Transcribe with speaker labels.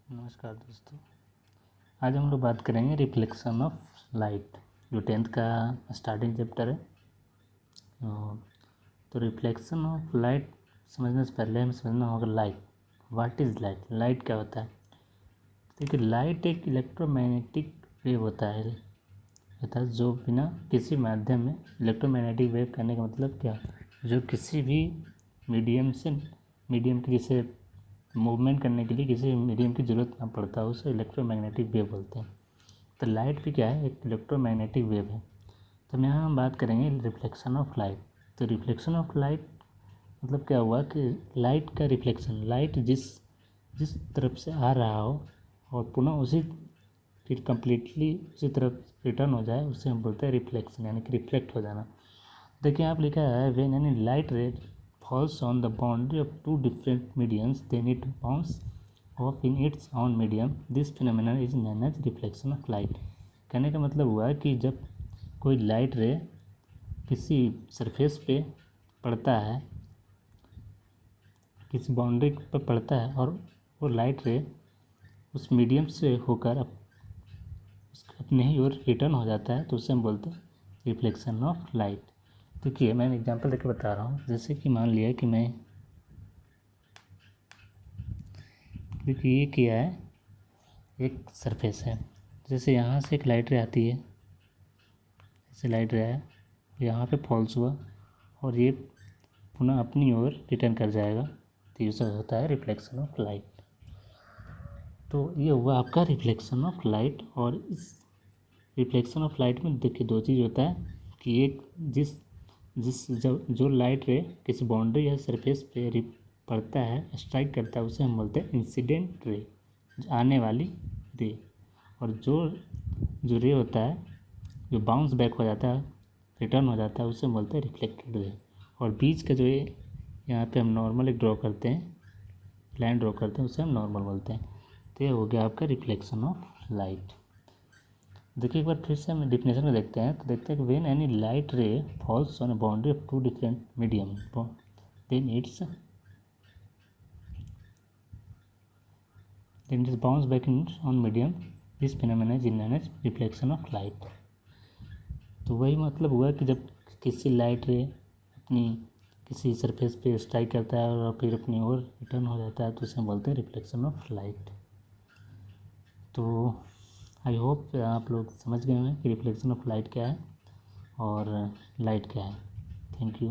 Speaker 1: नमस्कार दोस्तों, आज हम लोग बात करेंगे रिफ्लेक्शन ऑफ लाइट, जो 10th का स्टार्टिंग चैप्टर है। तो रिफ्लेक्शन ऑफ लाइट समझने से पहले हमें समझना होगा light. What is light? Light क्या होता है? देखिए, लाइट एक इलेक्ट्रोमैग्नेटिक वेव होता है जो बिना किसी माध्यम में, इलेक्ट्रोमैग्नेटिक वेव कहने का मतलब क्या, जो किसी भी मीडियम की जैसे मूवमेंट करने के लिए किसी मीडियम की ज़रूरत ना पड़ता है, उसे इलेक्ट्रोमैग्नेटिक वेव बोलते हैं। तो लाइट भी क्या है? एक इलेक्ट्रोमैग्नेटिक वेव है। तो यहाँ हम बात करेंगे रिफ्लेक्शन ऑफ लाइट। तो रिफ्लेक्शन ऑफ लाइट मतलब क्या हुआ कि लाइट का रिफ्लेक्शन, लाइट जिस तरफ से आ रहा हो और पुनः फिर कम्प्लीटली उसी तरफ रिटर्न हो जाए, उसे हम बोलते हैं रिफ्लेक्शन, यानी कि रिफ्लेक्ट हो जाना। देखिए, आप लिखा है व्हेन एनी लाइट रे falls on the boundary of two different mediums, then it bounce off in its own medium. This phenomenon is known as reflection of light. कहने का मतलब हुआ कि जब कोई लाइट रे किसी सरफेस पे पड़ता है, किसी बाउंड्री पर पड़ता है और वो लाइट रे उस मीडियम से होकर अपने ही ओर रिटर्न हो जाता है, तो उसे हम बोलते हैं रिफ्लेक्शन ऑफ लाइट। देखिए, मैं एग्जांपल देकर बता रहा हूँ। जैसे कि मान लिया कि देखिए ये क्या है, एक सरफेस है। जैसे यहाँ से एक लाइट रे आती है, जैसे लाइट रे है, यहाँ पे फॉल्स हुआ और ये पुनः अपनी ओर रिटर्न कर जाएगा, तो ये सब होता है रिफ्लेक्शन ऑफ लाइट। तो ये हुआ आपका रिफ्लेक्शन ऑफ लाइट। और इस रिफ्लेक्शन ऑफ लाइट में देखिए दो चीज़ होता है कि एक जो लाइट रे किसी बाउंड्री या सरफेस पे पड़ता है, स्ट्राइक करता है, उसे हम बोलते हैं इंसिडेंट रे, आने वाली रे। और जो रे होता है, जो बाउंस बैक हो जाता है, रिटर्न हो जाता है, उसे हम बोलते हैं रिफ्लेक्टेड रे। और बीच का जो है, यहाँ पे हम नॉर्मल एक ड्रॉ करते हैं, लाइन ड्रॉ करते हैं, उसे हम नॉर्मल बोलते हैं। तो ये हो गया आपका रिफ्लेक्शन ऑफ लाइट। देखिए एक बार फिर से हम डिफिनेशन में देखते हैं। तो देखते हैं कि when any light ray falls on a boundary of two different medium, then it's bounce back in on medium. This phenomena is known as reflection of light. तो वही मतलब हुआ कि जब किसी लाइट रे अपनी किसी सरफेस पे स्ट्राइक करता है और फिर अपनी ओर रिटर्न हो जाता है, तो उसे बोलते हैं रिफ्लेक्शन ऑफ लाइट। तो आई होप आप लोग समझ गए हैं कि रिफ्लेक्शन ऑफ लाइट क्या है और लाइट क्या है। Thank you.